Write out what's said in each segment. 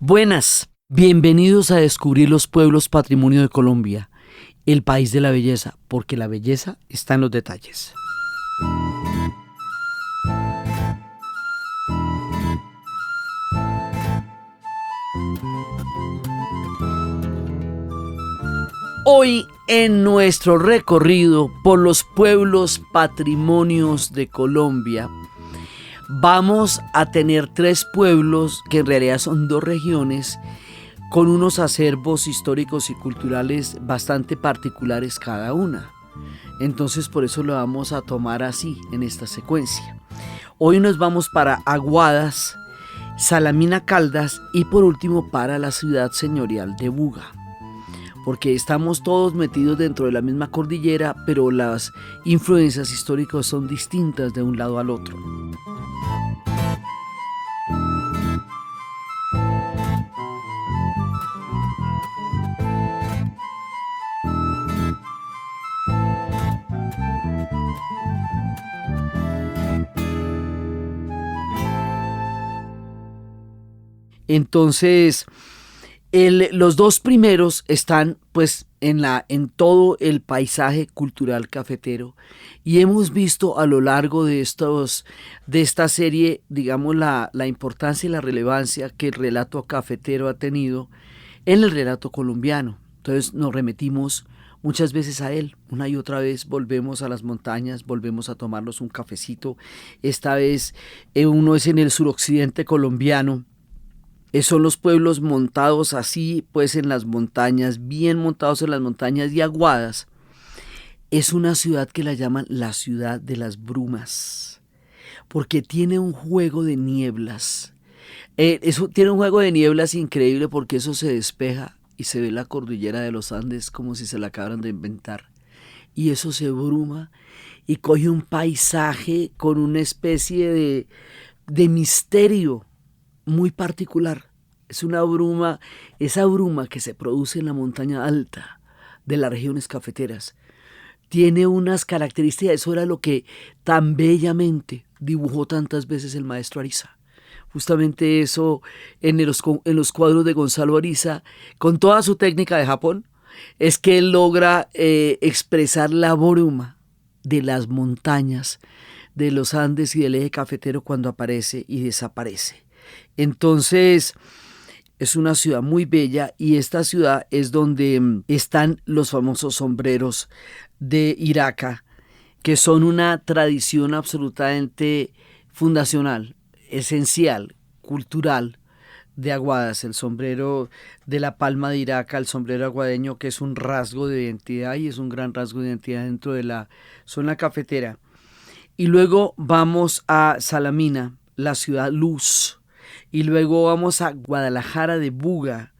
Buenas, bienvenidos a descubrir los pueblos patrimonio de Colombia, el país de la belleza, porque la belleza está en los detalles. Hoy en nuestro recorrido por los pueblos patrimonios de Colombia, vamos a tener 3 pueblos que en realidad son 2 regiones con unos acervos históricos y culturales bastante particulares cada una. Entonces por eso lo vamos a tomar así en esta secuencia. Hoy nos vamos para Aguadas, Salamina Caldas y por último para la ciudad señorial de Buga. Porque estamos todos metidos dentro de la misma cordillera, pero las influencias históricas son distintas de un lado al otro. Entonces, los 2 primeros están pues en todo el paisaje cultural cafetero y hemos visto a lo largo de esta serie, digamos, la importancia y la relevancia que el relato cafetero ha tenido en el relato colombiano. Entonces nos remitimos muchas veces a él, una y otra vez volvemos a las montañas, volvemos a tomarnos un cafecito. Esta vez uno es en el suroccidente colombiano. Son los pueblos montados así, pues en las montañas, bien montados en las montañas y Aguadas. Es una ciudad que la llaman la ciudad de las brumas, porque tiene un juego de nieblas. Tiene un juego de nieblas increíble porque eso se despeja y se ve la cordillera de los Andes como si se la acabaran de inventar. Y eso se bruma y coge un paisaje con una especie de misterio muy particular. Es una bruma, esa bruma que se produce en la montaña alta de las regiones cafeteras. Tiene unas características, eso era lo que tan bellamente dibujó tantas veces el maestro Ariza. Justamente eso en los cuadros de Gonzalo Ariza, con toda su técnica de Japón, es que él logra expresar la bruma de las montañas, de los Andes y del eje cafetero cuando aparece y desaparece. Entonces es una ciudad muy bella y esta ciudad es donde están los famosos sombreros de Iraca, que son una tradición absolutamente fundacional, esencial, cultural de Aguadas. El sombrero de la palma de Iraca, el sombrero aguadeño, que es un rasgo de identidad y es un gran rasgo de identidad dentro de la zona cafetera. Y luego vamos a Salamina, la ciudad luz. Y luego vamos a Guadalajara de Buga,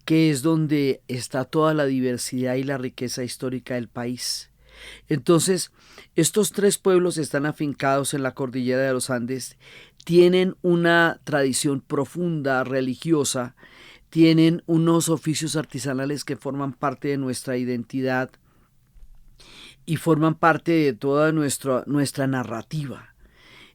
que es donde está toda la diversidad y la riqueza histórica del país. Entonces, estos 3 pueblos están afincados en la cordillera de los Andes, tienen una tradición profunda, religiosa, tienen unos oficios artesanales que forman parte de nuestra identidad y forman parte de toda nuestra narrativa.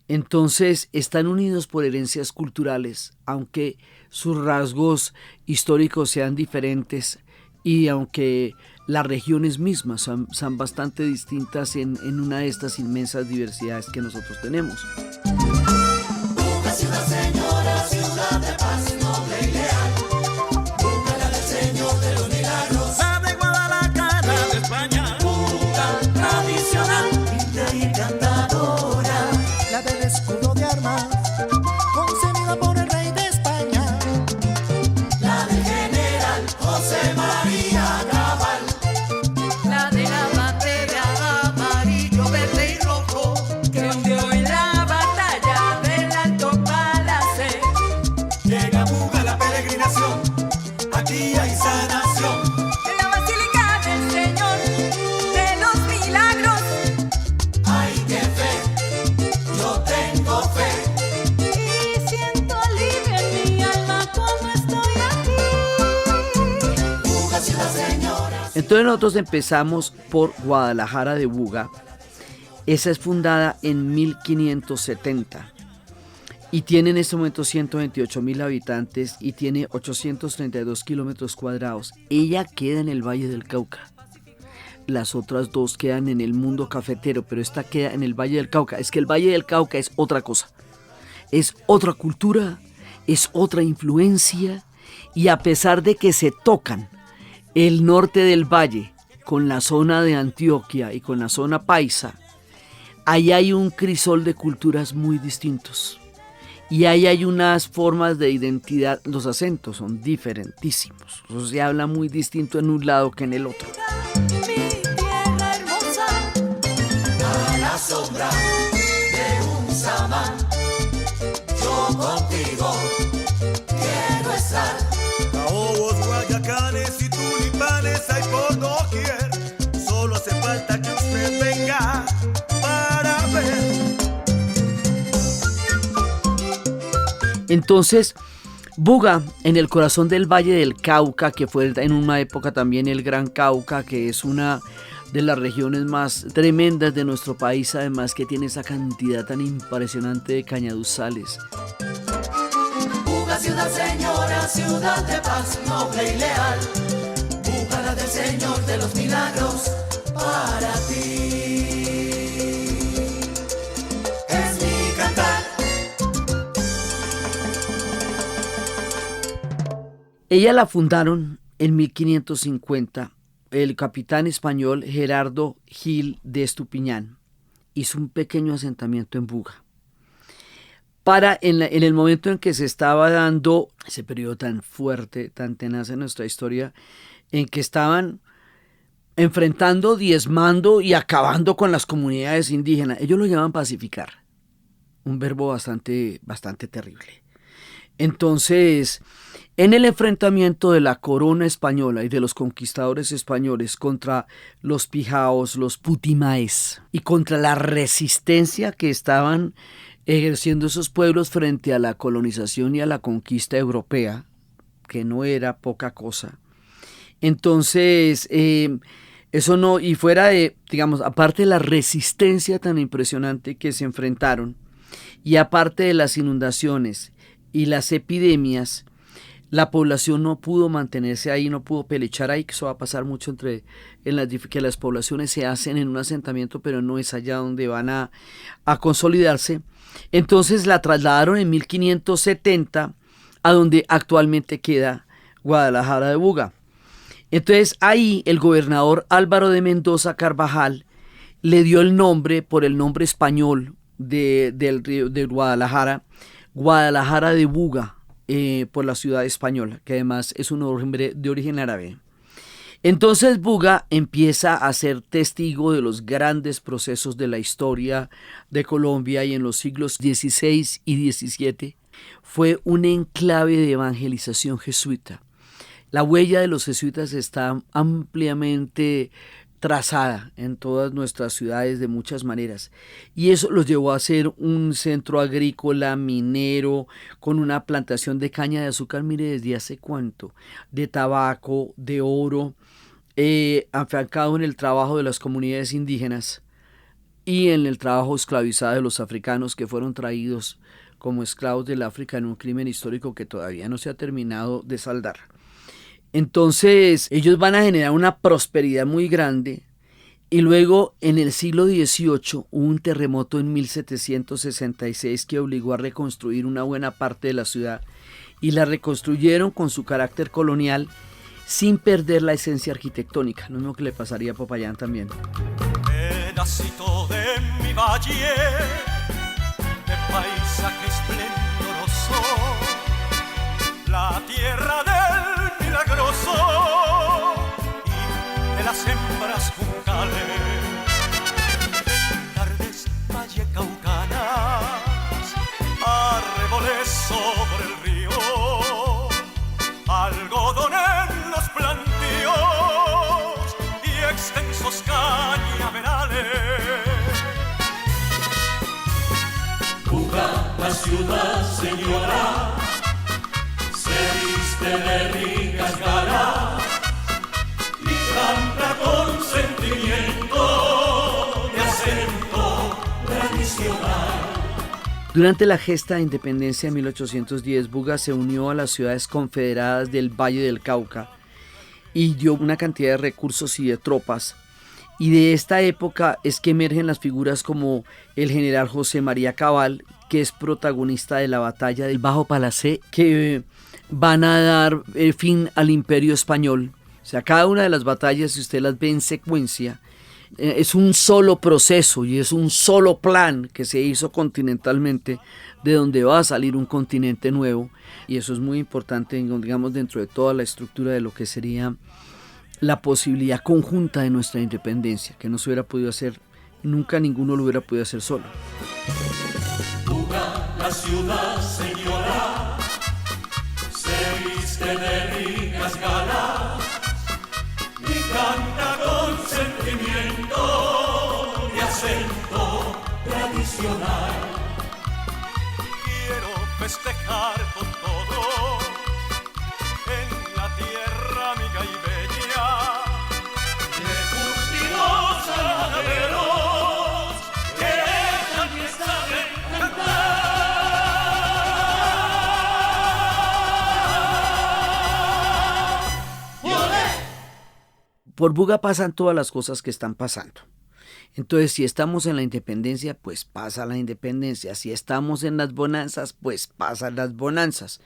Entonces están unidos por herencias culturales, aunque sus rasgos históricos sean diferentes y aunque las regiones mismas son bastante distintas en una de estas inmensas diversidades que nosotros tenemos. Buga, ciudad señora, ciudad de paz, noble y leal. Buga, la del Señor de los Milagros. La de Guadalajara de España. Buga, tradicional, linda y encantadora. La del escudo de armas, concebida por el rey de España. La del general José María Cabal. La de la bandera amarillo, verde y rojo, que hundió en la batalla del Alto Palacé. Llega a Buga la peregrinación, aquí hay sanación. La Basílica del Señor de los Milagros. Ay, qué fe, yo tengo fe. Y siento alivio en mi alma cuando estoy aquí. Buga, ciudad señora. Entonces nosotros empezamos por Guadalajara de Buga. Esa es fundada en 1570. y tiene en este momento 128.000 habitantes y tiene 832 kilómetros cuadrados. Ella queda en el Valle del Cauca. Las otras dos quedan en el mundo cafetero, pero esta queda en el Valle del Cauca. Es que el Valle del Cauca es otra cosa. Es otra cultura, es otra influencia, y a pesar de que se tocan el norte del valle con la zona de Antioquia y con la zona paisa, ahí hay un crisol de culturas muy distintos. Y ahí hay unas formas de identidad, los acentos son diferentísimos. O sea, se habla muy distinto en un lado que en el otro. Mi tierra hermosa, A la sombra de un samán, yo contigo quiero estar. Caobos, guayacanes y tulipanes hay por doquier. Solo hace falta que usted venga para ver. Entonces, Buga, en el corazón del Valle del Cauca, que fue en una época también el Gran Cauca, que es una de las regiones más tremendas de nuestro país, además que tiene esa cantidad tan impresionante de cañaduzales. Buga, ciudad señora, ciudad de paz, noble y leal. Buga, la del Señor de los milagros, para ti es mi cantar. Ella la fundaron en 1550 el capitán español Gerardo Gil de Estupiñán. Hizo un pequeño asentamiento en Buga. En el momento en que se estaba dando ese periodo tan fuerte, tan tenaz en nuestra historia, en que estaban enfrentando, diezmando y acabando con las comunidades indígenas, ellos lo llaman pacificar, un verbo bastante terrible. Entonces, en el enfrentamiento de la corona española y de los conquistadores españoles contra los pijaos, los putimaes, y contra la resistencia que estaban ejerciendo esos pueblos frente a la colonización y a la conquista europea, que no era poca cosa. Entonces, eso no, y fuera de, digamos, aparte de la resistencia tan impresionante que se enfrentaron, y aparte de las inundaciones y las epidemias, la población no pudo mantenerse ahí, no pudo pelechar ahí, que eso va a pasar mucho que las poblaciones se hacen en un asentamiento, pero no es allá donde van a consolidarse. Entonces la trasladaron en 1570 a donde actualmente queda Guadalajara de Buga. Entonces ahí el gobernador Álvaro de Mendoza Carvajal le dio el nombre, por el nombre español de Guadalajara, Guadalajara de Buga, por la ciudad española, que además es un nombre de origen árabe. Entonces Buga empieza a ser testigo de los grandes procesos de la historia de Colombia, y en los siglos XVI y XVII fue un enclave de evangelización jesuita. La huella de los jesuitas está ampliamente trazada en todas nuestras ciudades de muchas maneras, y eso los llevó a ser un centro agrícola, minero, con una plantación de caña de azúcar, mire, desde hace cuánto, de tabaco, de oro, afiancado en el trabajo de las comunidades indígenas y en el trabajo esclavizado de los africanos que fueron traídos como esclavos del África en un crimen histórico que todavía no se ha terminado de saldar. Entonces ellos van a generar una prosperidad muy grande, y luego en el siglo XVIII hubo un terremoto en 1766 que obligó a reconstruir una buena parte de la ciudad, y la reconstruyeron con su carácter colonial sin perder la esencia arquitectónica, lo mismo que le pasaría a Popayán también. Pedacito de mi valle, de paisaje esplendoroso, la tierra del milagroso y de las hembras juncales, tardes vallecaucanas, arreboles sobre el río, algodón en los plantíos y extensos cañaverales. Buga, la ciudad señora, se viste de ricas galas y canta con sentimiento de acento tradicional. Durante la gesta de independencia de 1810, Buga se unió a las ciudades confederadas del Valle del Cauca y dio una cantidad de recursos y de tropas. Y de esta época es que emergen las figuras como el general José María Cabal, que es protagonista de la batalla del Bajo Palacé, que van a dar fin al Imperio Español. O sea, cada una de las batallas, si usted las ve en secuencia, es un solo proceso y es un solo plan que se hizo continentalmente, de donde va a salir un continente nuevo, y eso es muy importante, digamos, dentro de toda la estructura de lo que sería la posibilidad conjunta de nuestra independencia, que no se hubiera podido hacer, nunca ninguno lo hubiera podido hacer solo. Buga, la ciudad señora, se viste de ricas galas y canta con sentimiento y acento tradicional. Quiero festejar con todo en la tierra amiga y bella De curtidos ganaderos que también saben cantar. Por Buga pasan todas las cosas que están pasando. Entonces, si estamos en la independencia, pues pasa la independencia. Si estamos en las bonanzas, pues pasan las bonanzas.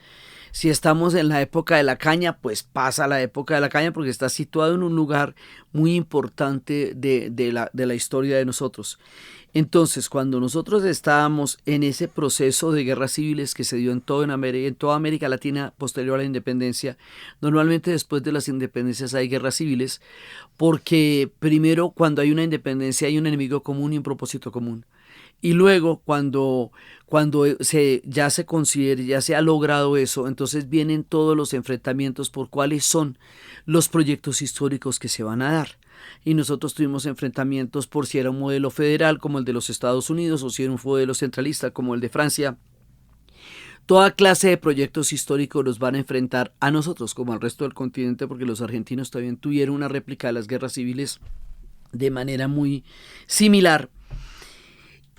Si estamos en la época de la caña, pues pasa la época de la caña, porque está situado en un lugar muy importante de la historia de nosotros. Entonces, cuando nosotros estábamos en ese proceso de guerras civiles que se dio en toda América Latina posterior a la independencia, normalmente después de las independencias hay guerras civiles, porque primero, cuando hay una independencia hay un enemigo común y un propósito común. Y luego, cuando ya se considere, ya se ha logrado eso, entonces vienen todos los enfrentamientos por cuáles son los proyectos históricos que se van a dar. Y nosotros tuvimos enfrentamientos por si era un modelo federal como el de los Estados Unidos o si era un modelo centralista como el de Francia. Toda clase de proyectos históricos los van a enfrentar a nosotros como al resto del continente, porque los argentinos también tuvieron una réplica de las guerras civiles de manera muy similar.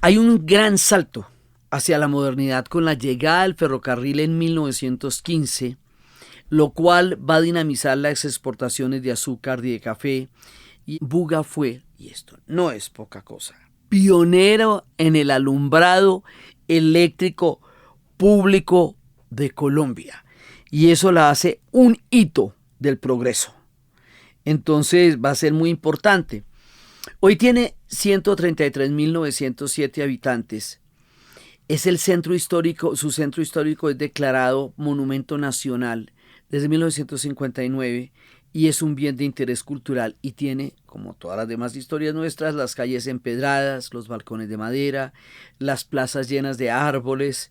Hay un gran salto hacia la modernidad con la llegada del ferrocarril en 1915, lo cual va a dinamizar las exportaciones de azúcar y de café. Y Buga fue, y esto no es poca cosa, pionero en el alumbrado eléctrico público de Colombia. Y eso la hace un hito del progreso. Entonces va a ser muy importante. Hoy tiene 133.907 habitantes. Es el centro histórico, su centro histórico es declarado Monumento Nacional desde 1959 y es un bien de interés cultural y tiene, como todas las demás historias nuestras, las calles empedradas, los balcones de madera, las plazas llenas de árboles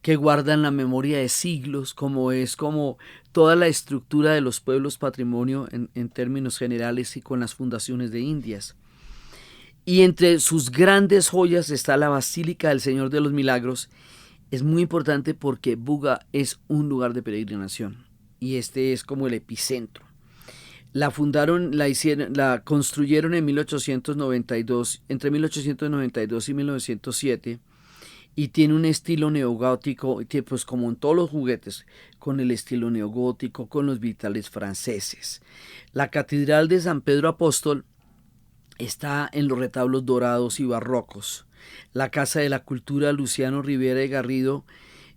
que guardan la memoria de siglos, como toda la estructura de los pueblos patrimonio en términos generales y con las fundaciones de Indias. Y entre sus grandes joyas está la Basílica del Señor de los Milagros. Es muy importante porque Buga es un lugar de peregrinación y este es como el epicentro. La construyeron en 1892, entre 1892 y 1907, y tiene un estilo neogótico, pues como en todos los juguetes, con el estilo neogótico, con los vitales franceses. La Catedral de San Pedro Apóstol está en los retablos dorados y barrocos. La Casa de la Cultura Luciano Rivera y Garrido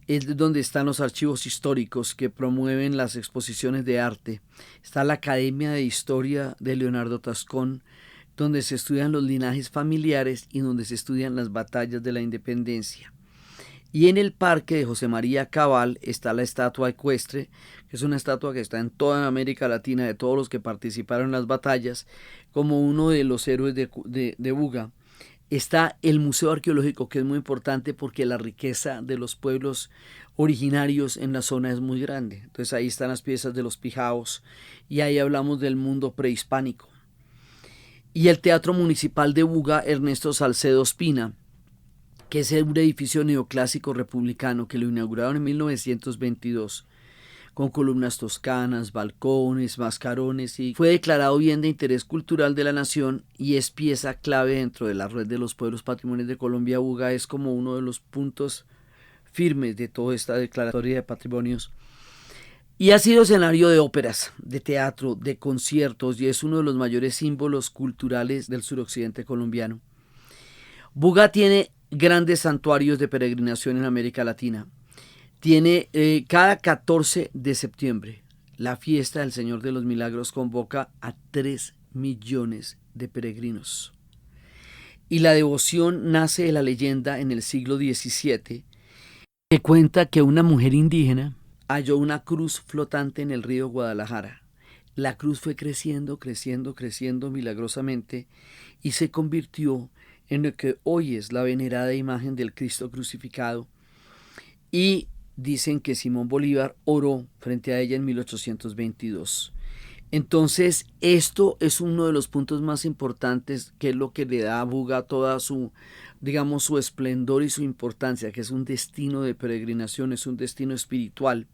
es donde están los archivos históricos que promueven las exposiciones de arte. Está la Academia de Historia de Leonardo Tascón, donde se estudian los linajes familiares y donde se estudian las batallas de la independencia. Y en el parque de José María Cabal está la estatua ecuestre, que es una estatua que está en toda América Latina de todos los que participaron en las batallas, como uno de los héroes de Buga. Está el Museo Arqueológico, que es muy importante porque la riqueza de los pueblos originarios en la zona es muy grande. Entonces ahí están las piezas de los pijaos y ahí hablamos del mundo prehispánico. Y el Teatro Municipal de Buga, Ernesto Salcedo Espina, que es un edificio neoclásico republicano que lo inauguraron en 1922, con columnas toscanas, balcones, mascarones, y fue declarado bien de interés cultural de la nación y es pieza clave dentro de la red de los pueblos patrimonios de Colombia. Buga es como uno de los puntos firmes de toda esta declaratoria de patrimonios. Y ha sido escenario de óperas, de teatro, de conciertos, y es uno de los mayores símbolos culturales del suroccidente colombiano. Buga tiene grandes santuarios de peregrinación en América Latina. Tiene cada 14 de septiembre, la fiesta del Señor de los Milagros convoca a 3 millones de peregrinos. Y la devoción nace de la leyenda en el siglo XVII, que cuenta que una mujer indígena halló una cruz flotante en el río Guadalajara. La cruz fue creciendo, creciendo, creciendo milagrosamente y se convirtió en lo que hoy es la venerada imagen del Cristo crucificado. Y dicen que Simón Bolívar oró frente a ella en 1822. Entonces, esto es uno de los puntos más importantes, que es lo que le da a Buga toda su, digamos, su esplendor y su importancia, que es un destino de peregrinación, es un destino espiritual.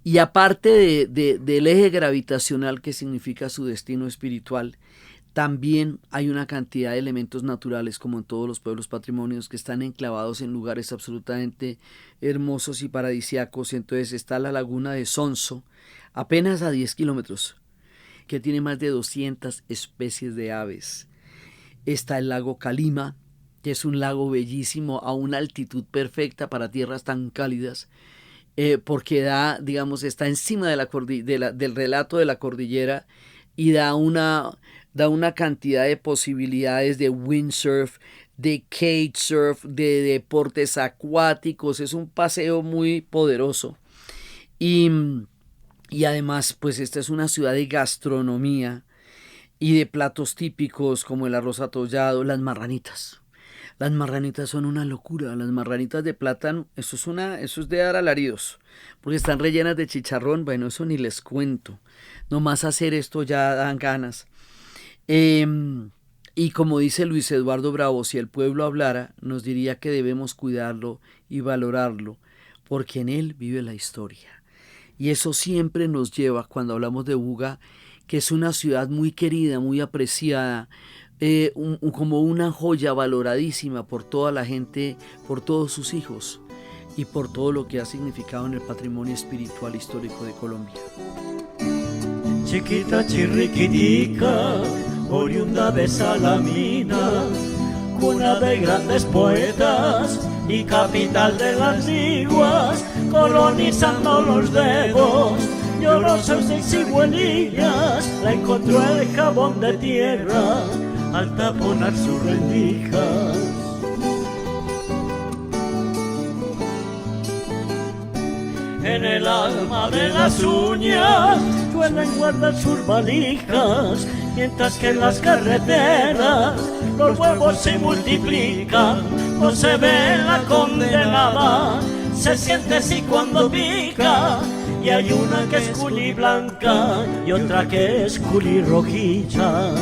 Y aparte del eje gravitacional que significa su destino espiritual, también hay una cantidad de elementos naturales, como en todos los pueblos patrimonios, que están enclavados en lugares absolutamente hermosos y paradisíacos. Entonces está la laguna de Sonso, apenas a 10 kilómetros, que tiene más de 200 especies de aves. Está el lago Calima, que es un lago bellísimo a una altitud perfecta para tierras tan cálidas, porque da, digamos, está encima del relato de la cordillera y da una cantidad de posibilidades de windsurf, de kitesurf, de deportes acuáticos. Es un paseo muy poderoso. Y además, pues esta es una ciudad de gastronomía y de platos típicos como el arroz atollado, las marranitas. Las marranitas son una locura. Las marranitas de plátano, eso es de dar alaridos, porque están rellenas de chicharrón. Bueno, eso ni les cuento. Nomás hacer esto ya dan ganas. Y como dice Luis Eduardo Bravo, si el pueblo hablara, nos diría que debemos cuidarlo y valorarlo, porque en él vive la historia. Y eso siempre nos lleva, cuando hablamos de Buga, que es una ciudad muy querida, muy apreciada, como una joya valoradísima por toda la gente, por todos sus hijos y por todo lo que ha significado en el patrimonio espiritual histórico de Colombia. Chiquita chirriquitica, oriunda de Salamina, cuna de grandes poetas y capital de las liguas, colonizando los dedos, llorosos de cigüeñillas, la encontró el jabón de tierra al taponar sus rendijas. En el alma de las uñas suelen guardar sus valijas, mientras que en las carreteras los huevos se multiplican. No se ve la condenada, se siente así cuando pica, y hay una que es culi blanca y otra que es culi rojilla.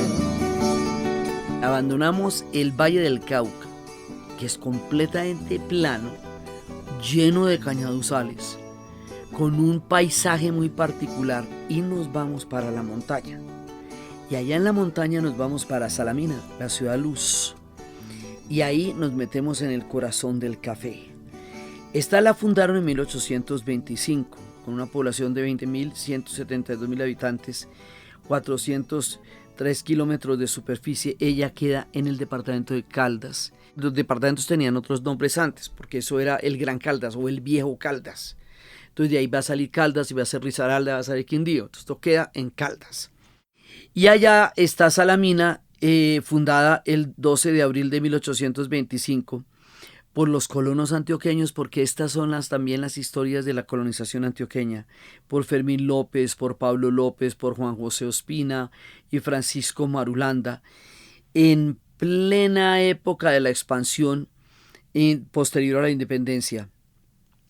Abandonamos el Valle del Cauca, que es completamente plano, lleno de cañaduzales, con un paisaje muy particular, y nos vamos para la montaña. Y allá en la montaña nos vamos para Salamina, la ciudad luz. Y ahí nos metemos en el corazón del café. Esta la fundaron en 1825, con una población de 20.172.000 habitantes, 403 kilómetros de superficie. Ella queda en el departamento de Caldas. Los departamentos tenían otros nombres antes, porque eso era el Gran Caldas o el Viejo Caldas. Entonces de ahí va a salir Caldas y va a ser Risaralda, va a salir Quindío. Entonces esto queda en Caldas. Y allá está Salamina, fundada el 12 de abril de 1825 por los colonos antioqueños, porque estas son también las historias de la colonización antioqueña, por Fermín López, por Pablo López, por Juan José Ospina y Francisco Marulanda, en plena época de la expansión posterior a la independencia.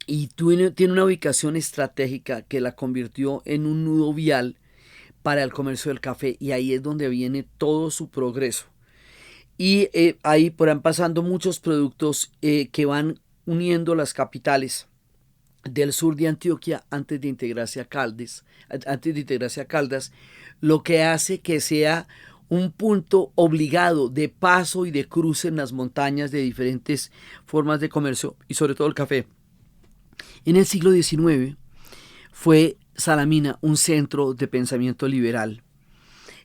Y tiene una ubicación estratégica que la convirtió en un nudo vial para el comercio del café, y ahí es donde viene todo su progreso. Y ahí van pasando muchos productos que van uniendo las capitales del sur de Antioquia antes de integrarse a Caldas, lo que hace que sea un punto obligado de paso y de cruce en las montañas de diferentes formas de comercio y sobre todo el café. En el siglo XIX fue Salamina un centro de pensamiento liberal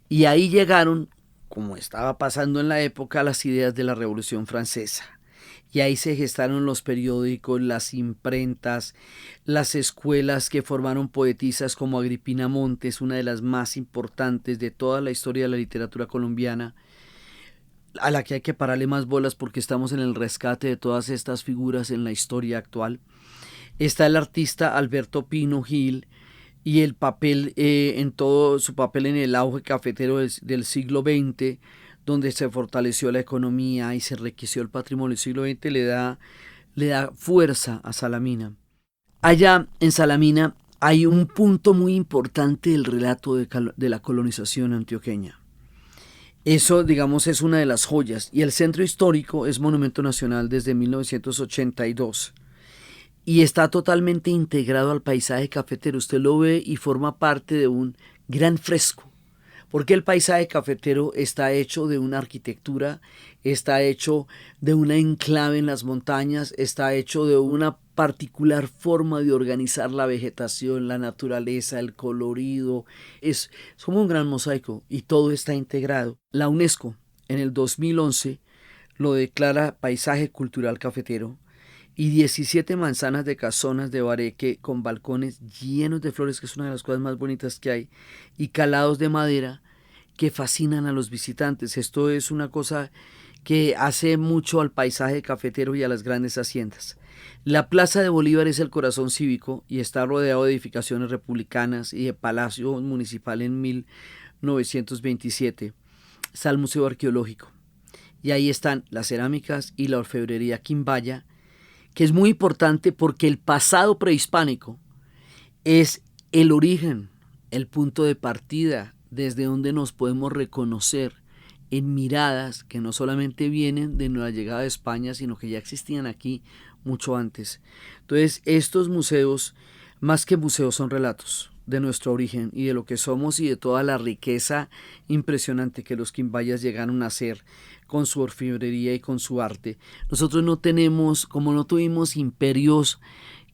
y ahí llegaron, como estaba pasando en la época, las ideas de la Revolución Francesa. Y ahí se gestaron los periódicos, las imprentas, las escuelas que formaron poetisas como Agripina Montes, una de las más importantes de toda la historia de la literatura colombiana, a la que hay que pararle más bolas porque estamos en el rescate de todas estas figuras en la historia actual. Está el artista Alberto Pino Gil y el papel, en todo su papel en el auge cafetero del siglo XX, donde se fortaleció la economía y se enriqueció el patrimonio del siglo XX, le da fuerza a Salamina. Allá en Salamina hay un punto muy importante del relato de la colonización antioqueña. Eso, digamos, es una de las joyas. Y el centro histórico es monumento nacional desde 1982. Y está totalmente integrado al paisaje cafetero. Usted lo ve y forma parte de un gran fresco. Porque el paisaje cafetero está hecho de una arquitectura, está hecho de una enclave en las montañas, está hecho de una particular forma de organizar la vegetación, la naturaleza, el colorido. Es como un gran mosaico y todo está integrado. La UNESCO en el 2011 lo declara paisaje cultural cafetero y 17 manzanas de casonas de bareque con balcones llenos de flores, que es una de las cosas más bonitas que hay, y calados de madera que fascinan a los visitantes. Esto es una cosa que hace mucho al paisaje cafetero y a las grandes haciendas. La Plaza de Bolívar es el corazón cívico y está rodeado de edificaciones republicanas y de Palacio Municipal en 1927. Está el Museo Arqueológico y ahí están las cerámicas y la orfebrería quimbaya, que es muy importante porque el pasado prehispánico es el origen, el punto de partida desde donde nos podemos reconocer en miradas que no solamente vienen de nuestra llegada a España, sino que ya existían aquí mucho antes. Entonces, estos museos, más que museos, son relatos de nuestro origen y de lo que somos y de toda la riqueza impresionante que los quimbayas llegaron a hacer con su orfebrería y con su arte. Nosotros no tenemos, como no tuvimos imperios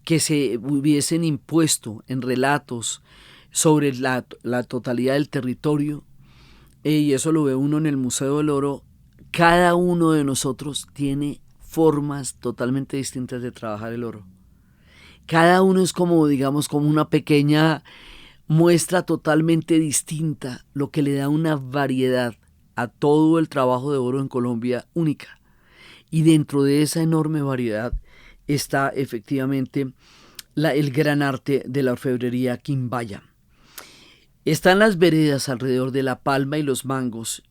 que se hubiesen impuesto en relatos sobre la totalidad del territorio, y eso lo ve uno en el Museo del Oro, cada uno de nosotros tiene formas totalmente distintas de trabajar el oro. Cada uno es como, digamos, como una pequeña muestra totalmente distinta, lo que le da una variedad a todo el trabajo de oro en Colombia única. Y dentro de esa enorme variedad está efectivamente el gran arte de la orfebrería quimbaya. Están las veredas alrededor de La Palma y Los Mangos,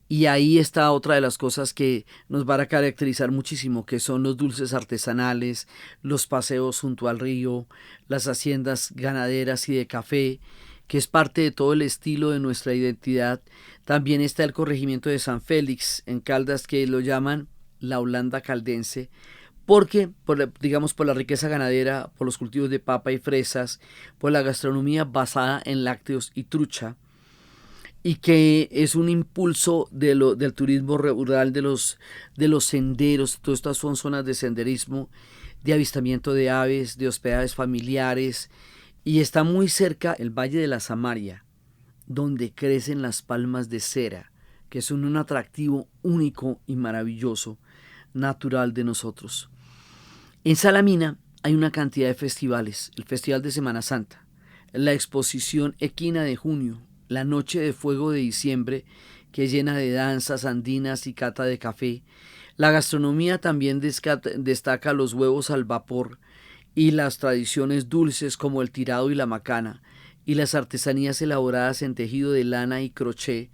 y ahí está otra de las cosas que nos van a caracterizar muchísimo, que son los dulces artesanales, los paseos junto al río, las haciendas ganaderas y de café, que es parte de todo el estilo de nuestra identidad. También está el corregimiento de San Félix en Caldas, que lo llaman la Holanda caldense, porque, por la riqueza ganadera, por los cultivos de papa y fresas, por la gastronomía basada en lácteos y trucha, y que es un impulso del turismo rural, de los senderos. Todas estas son zonas de senderismo, de avistamiento de aves, de hospedajes familiares, y está muy cerca el Valle de la Samaria, donde crecen las palmas de cera, que son un atractivo único y maravilloso, natural de nosotros. En Salamina hay una cantidad de festivales: el Festival de Semana Santa, la Exposición Equina de junio, la Noche de Fuego de diciembre, que es llena de danzas andinas y cata de café. La gastronomía también destaca los huevos al vapor y las tradiciones dulces como el tirado y la macana, y las artesanías elaboradas en tejido de lana y crochet,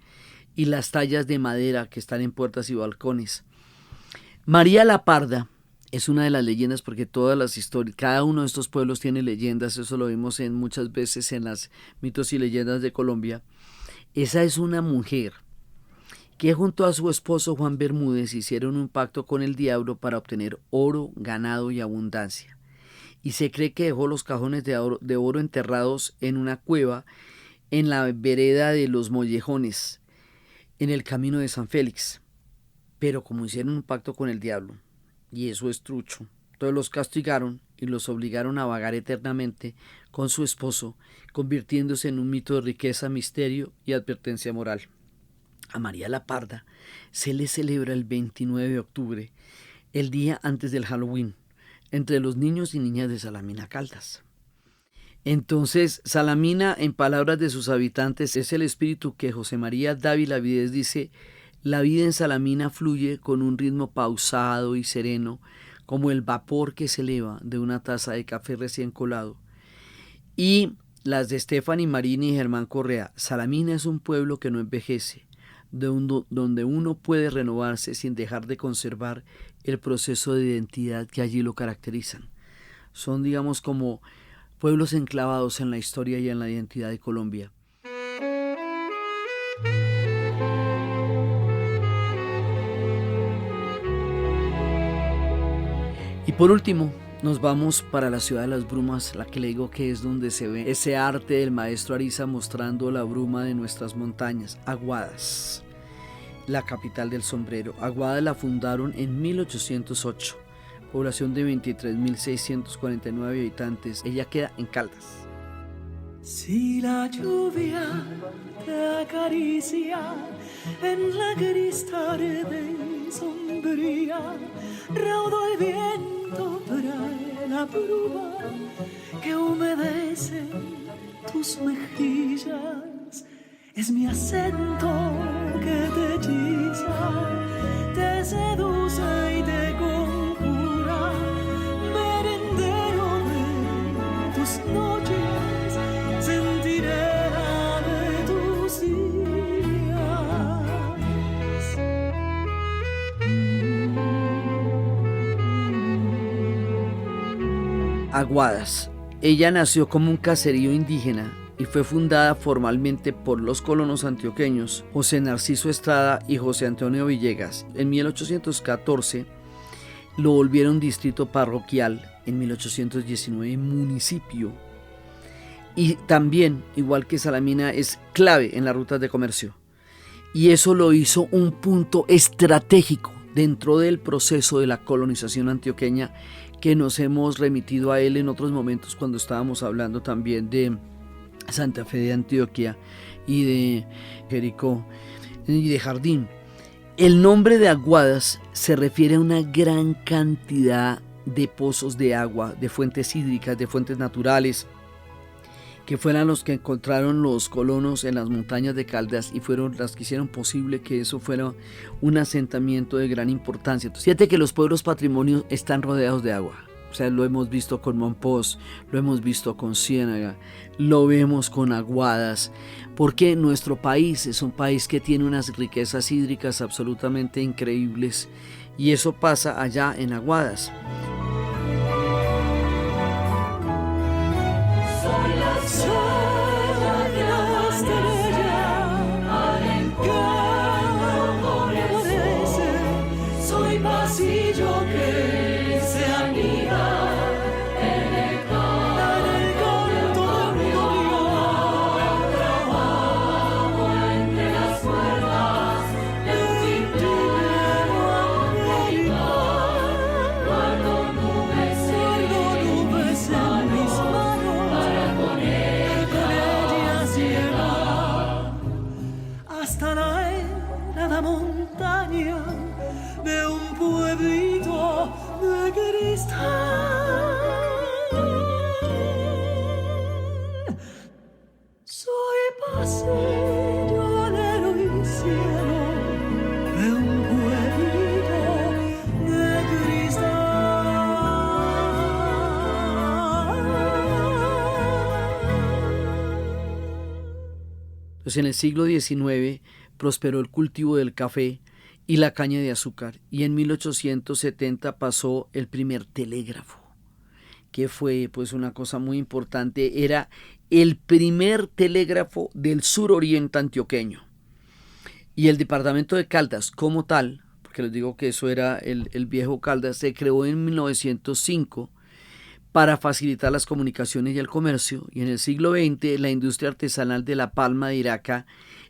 y las tallas de madera que están en puertas y balcones. María la Parda es una de las leyendas, porque todas las historias, cada uno de estos pueblos tiene leyendas. Eso lo vimos muchas veces en las mitos y leyendas de Colombia. Esa es una mujer que junto a su esposo Juan Bermúdez hicieron un pacto con el diablo para obtener oro, ganado y abundancia. Y se cree que dejó los cajones de oro enterrados en una cueva en la vereda de los Mollejones. en el camino de San Félix. Pero como hicieron un pacto con el diablo, y eso es trucho, entonces los castigaron y los obligaron a vagar eternamente con su esposo, convirtiéndose en un mito de riqueza, misterio y advertencia moral. A María la Parda se le celebra el 29 de octubre, el día antes del Halloween, entre los niños y niñas de Salamina Caldas. Entonces, Salamina, en palabras de sus habitantes, es el espíritu que José María Dávila Vides dice: la vida en Salamina fluye con un ritmo pausado y sereno, como el vapor que se eleva de una taza de café recién colado. Y las de Stephanie Marini y Germán Correa: Salamina es un pueblo que no envejece, donde uno puede renovarse sin dejar de conservar el proceso de identidad que allí lo caracterizan. Son, digamos, como pueblos enclavados en la historia y en la identidad de Colombia. Y por último, nos vamos para la ciudad de las brumas, la que le digo que es donde se ve ese arte del maestro Ariza mostrando la bruma de nuestras montañas, Aguadas, la capital del sombrero. Aguadas la fundaron en 1808, población de 23.649 habitantes. Ella queda en Caldas. Si la lluvia te acaricia en la gris tarde sombría, raudo el viento trae la bruma que humedece tus mejillas. Es mi acento que te hechiza, te seduce y te conjura, merendero de tus noches, centinela de tus días. Aguadas. Ella nació como un caserío indígena y fue fundada formalmente por los colonos antioqueños José Narciso Estrada y José Antonio Villegas. En 1814 lo volvieron distrito parroquial, en 1819 municipio. Y también, igual que Salamina, es clave en las rutas de comercio. Y eso lo hizo un punto estratégico dentro del proceso de la colonización antioqueña, que nos hemos remitido a él en otros momentos cuando estábamos hablando también de Santa Fe de Antioquia y de Jericó y de Jardín. El nombre de Aguadas se refiere a una gran cantidad de pozos de agua, de fuentes hídricas, de fuentes naturales, que fueran los que encontraron los colonos en las montañas de Caldas y fueron las que hicieron posible que eso fuera un asentamiento de gran importancia. Entonces, fíjate que los pueblos patrimonios están rodeados de agua. O sea, lo hemos visto con Mompox, lo hemos visto con Ciénaga, lo vemos con Aguadas, porque nuestro país es un país que tiene unas riquezas hídricas absolutamente increíbles y eso pasa allá en Aguadas. Soy pasillo que se anida en el canto de un trabajo entre las cuerdas de un tintero angelical. Guardo nubes en mis manos para con ellas llegar hasta la helada montaña de un pueblito de cristal. Soy pasillo del cielo de un pueblito de cristal. Entonces, en el siglo XIX prosperó el cultivo del café y la caña de azúcar, y en 1870 pasó el primer telégrafo, que fue pues una cosa muy importante. Era el primer telégrafo del suroriente antioqueño, y el departamento de Caldas como tal, porque les digo que eso era el viejo Caldas, se creó en 1905 para facilitar las comunicaciones y el comercio, y en el siglo XX la industria artesanal de la palma de Iraca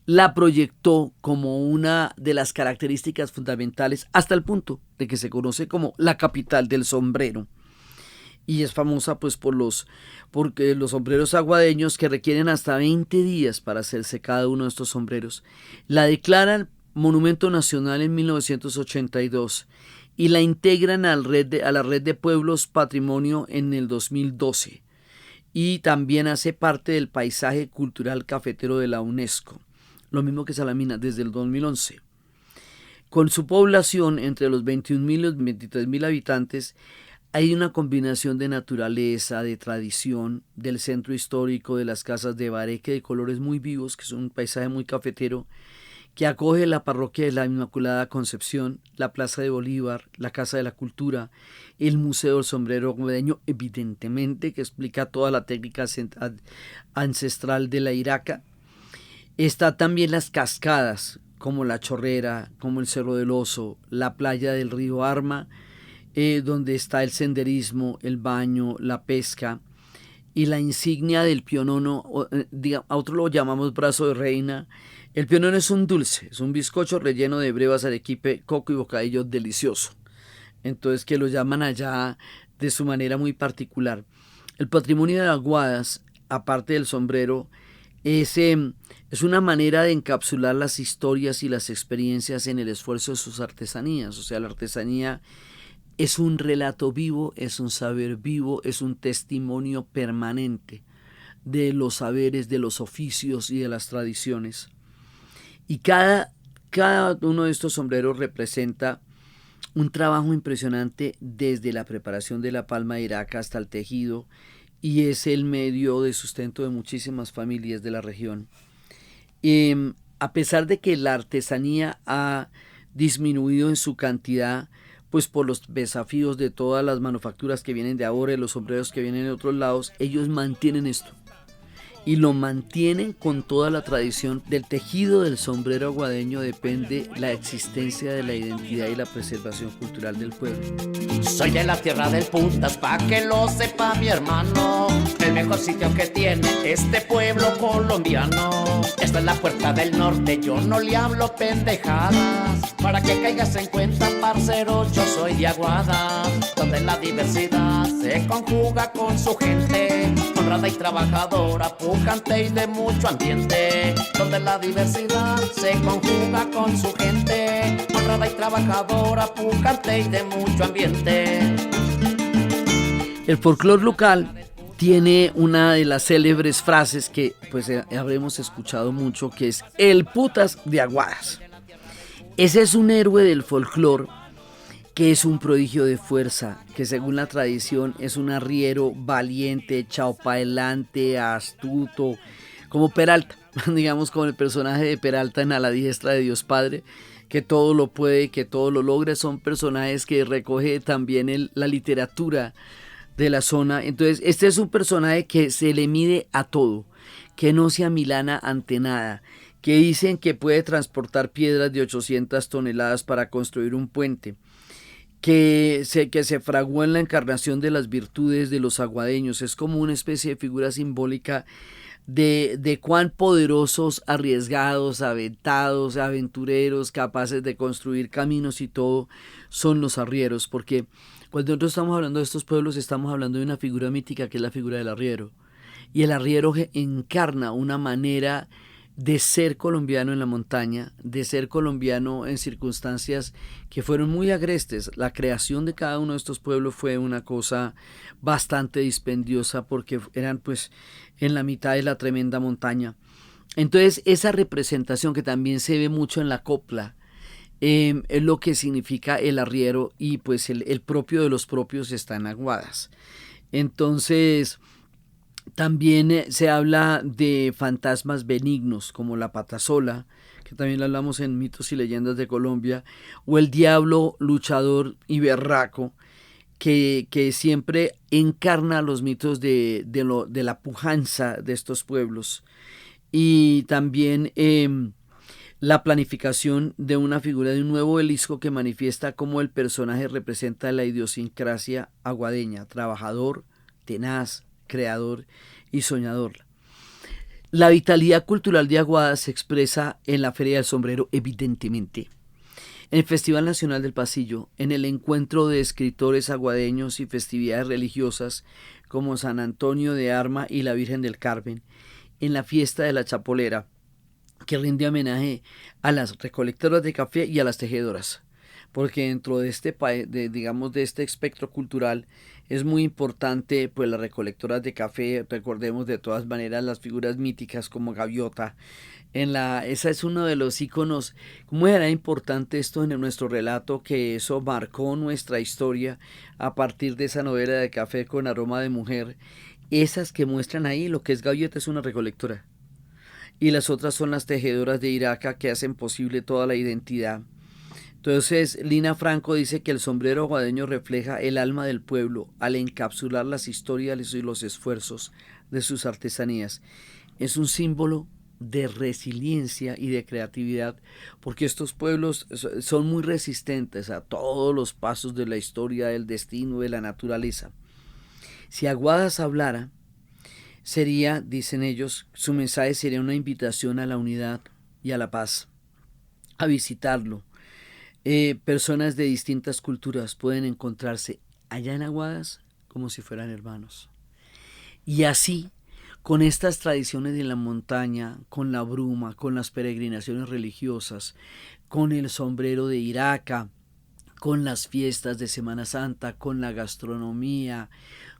la proyectó como una de las características fundamentales hasta el punto de que se conoce como la capital del sombrero. Y es famosa pues porque los sombreros aguadeños, que requieren hasta 20 días para hacerse cada uno de estos sombreros, la declaran Monumento Nacional en 1982 y la integran a la red de pueblos patrimonio en el 2012, y también hace parte del paisaje cultural cafetero de la UNESCO, lo mismo que Salamina desde el 2011. Con su población entre los 21.000 y los 23.000 habitantes, hay una combinación de naturaleza, de tradición, del centro histórico, de las casas de bareque de colores muy vivos, que es un paisaje muy cafetero, que acoge la parroquia de la Inmaculada Concepción, la Plaza de Bolívar, la Casa de la Cultura, el Museo del Sombrero Aguadeño, evidentemente, que explica toda la técnica ancestral de la Iraca. Está también las cascadas, como la Chorrera, como el Cerro del Oso, la playa del río Arma, donde está el senderismo, el baño, la pesca, y la insignia del pionono, a otro lo llamamos brazo de reina. El pionono es un dulce, es un bizcocho relleno de brevas, arequipe, coco y bocadillo delicioso. Entonces, que lo llaman allá de su manera muy particular. El patrimonio de Aguadas, aparte del sombrero, es una manera de encapsular las historias y las experiencias en el esfuerzo de sus artesanías. O sea, la artesanía es un relato vivo, es un saber vivo, es un testimonio permanente de los saberes, de los oficios y de las tradiciones. Y cada uno de estos sombreros representa un trabajo impresionante, desde la preparación de la palma de Iraca hasta el tejido, y es el medio de sustento de muchísimas familias de la región. A pesar de que la artesanía ha disminuido en su cantidad, pues por los desafíos de todas las manufacturas que vienen de ahora y los sombreros que vienen de otros lados, ellos mantienen esto. Y lo mantienen con toda la tradición. Del tejido del sombrero aguadeño depende la existencia de la identidad y la preservación cultural del pueblo. Soy de la tierra del Puntas, pa' que lo sepa mi hermano. El mejor sitio que tiene este pueblo colombiano. Esta es la puerta del norte, yo no le hablo pendejadas. Para que caigas en cuenta, parcero, yo soy de Aguadas, donde la diversidad se conjuga con su gente, honrada y trabajadora, pujante y de mucho ambiente. Donde la diversidad se conjuga con su gente, honrada y trabajadora, pujante y de mucho ambiente. El folclore local tiene una de las célebres frases que pues habremos escuchado mucho, que es el putas de Aguadas. Ese es un héroe del folclore, que es un prodigio de fuerza, que según la tradición es un arriero valiente, echado para adelante, astuto, como Peralta, digamos, como el personaje de Peralta en A la diestra de Dios Padre, que todo lo puede, que todo lo logra. Son personajes que recoge también la literatura de la zona. Entonces, este es un personaje que se le mide a todo, que no se amilana ante nada, que dicen que puede transportar piedras de 800 toneladas para construir un puente, que se fraguó en la encarnación de las virtudes de los aguadeños. Es como una especie de figura simbólica de cuán poderosos, arriesgados, aventados, aventureros, capaces de construir caminos y todo, son los arrieros. Porque cuando nosotros estamos hablando de estos pueblos, estamos hablando de una figura mítica, que es la figura del arriero. Y el arriero encarna una manera de ser colombiano en la montaña, de ser colombiano en circunstancias que fueron muy agrestes. La creación de cada uno de estos pueblos fue una cosa bastante dispendiosa, porque eran pues en la mitad de la tremenda montaña. Entonces, esa representación, que también se ve mucho en la copla, es lo que significa el arriero, y pues el propio de los propios está en Aguadas. Entonces, también se habla de fantasmas benignos, como la patasola, que también lo hablamos en Mitos y Leyendas de Colombia, o el diablo luchador y berraco, que siempre encarna los mitos de la pujanza de estos pueblos. Y también la planificación de una figura de un nuevo obelisco que manifiesta cómo el personaje representa la idiosincrasia aguadeña: trabajador, tenaz, creador y soñador. La vitalidad cultural de Aguadas se expresa en la Feria del Sombrero, evidentemente, en el Festival Nacional del Pasillo, en el encuentro de escritores aguadeños y festividades religiosas como San Antonio de Arma y la Virgen del Carmen, en la fiesta de la Chapolera, que rinde homenaje a las recolectoras de café y a las tejedoras, porque dentro de este de este espectro cultural es muy importante pues las recolectoras de café. Recordemos de todas maneras las figuras míticas como Gaviota. Esa es uno de los íconos. ¿Cómo era importante esto en nuestro relato? Que eso marcó nuestra historia a partir de esa novela de Café con aroma de mujer. Esas que muestran ahí, lo que es Gaviota es una recolectora. Y las otras son las tejedoras de Iraca que hacen posible toda la identidad. Entonces, Lina Franco dice que el sombrero aguadeño refleja el alma del pueblo al encapsular las historias y los esfuerzos de sus artesanías. Es un símbolo de resiliencia y de creatividad, porque estos pueblos son muy resistentes a todos los pasos de la historia, del destino, de la naturaleza. Si Aguadas hablara, sería, dicen ellos, su mensaje sería una invitación a la unidad y a la paz, a visitarlo. Personas de distintas culturas pueden encontrarse allá en Aguadas como si fueran hermanos. Y así, con estas tradiciones de la montaña, con la bruma, con las peregrinaciones religiosas, con el sombrero de Iraca, con las fiestas de Semana Santa, con la gastronomía,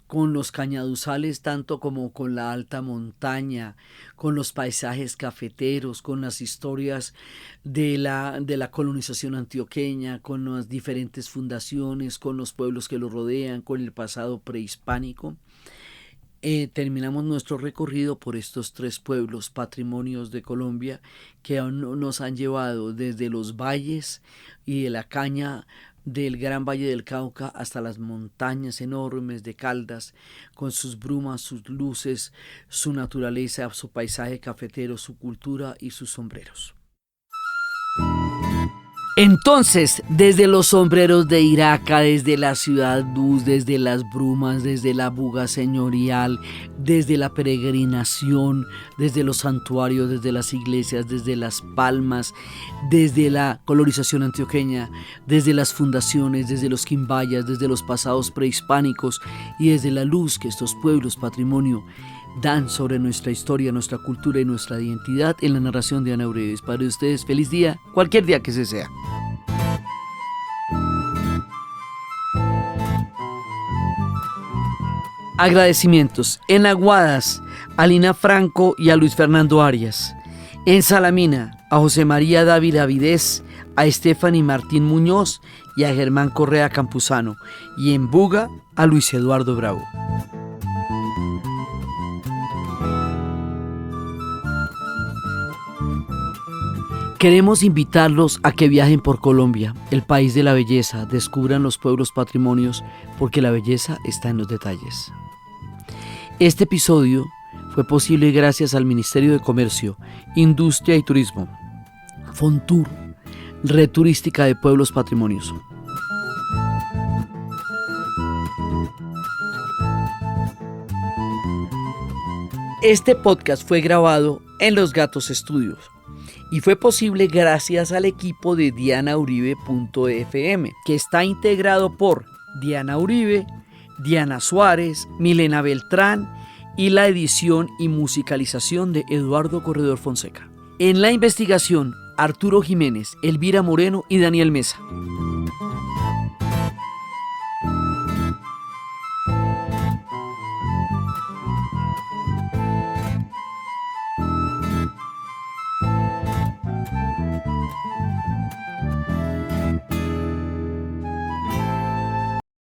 con los cañaduzales tanto como con la alta montaña, con los paisajes cafeteros, con las historias de la colonización antioqueña, con las diferentes fundaciones, con los pueblos que lo rodean, con el pasado prehispánico. Terminamos nuestro recorrido por estos 3 pueblos patrimonios de Colombia que nos han llevado desde los valles y de la caña del Gran Valle del Cauca hasta las montañas enormes de Caldas, con sus brumas, sus luces, su naturaleza, su paisaje cafetero, su cultura y sus sombreros. Entonces, desde los sombreros de Iraca, desde la ciudad luz, desde las brumas, desde la buga señorial, desde la peregrinación, desde los santuarios, desde las iglesias, desde las palmas, desde la colonización antioqueña, desde las fundaciones, desde los quimbayas, desde los pasados prehispánicos y desde la luz que estos pueblos patrimonio dan sobre nuestra historia, nuestra cultura y nuestra identidad en la narración de Ana Uribe. Para ustedes, feliz día, cualquier día que se sea. Agradecimientos en Aguadas a Lina Franco y a Luis Fernando Arias. En Salamina a José María Dávila Avidez, a Stephanie Martín Muñoz y a Germán Correa Campuzano. Y en Buga a Luis Eduardo Bravo. Queremos invitarlos a que viajen por Colombia, el país de la belleza, descubran los pueblos patrimonios, porque la belleza está en los detalles. Este episodio fue posible gracias al Ministerio de Comercio, Industria y Turismo, Fontur, Red Turística de Pueblos Patrimonios. Este podcast fue grabado en Los Gatos Estudios y fue posible gracias al equipo de DianaUribe.fm, que está integrado por Diana Uribe, Diana Suárez, Milena Beltrán y la edición y musicalización de Eduardo Corredor Fonseca. En la investigación, Arturo Jiménez, Elvira Moreno y Daniel Mesa.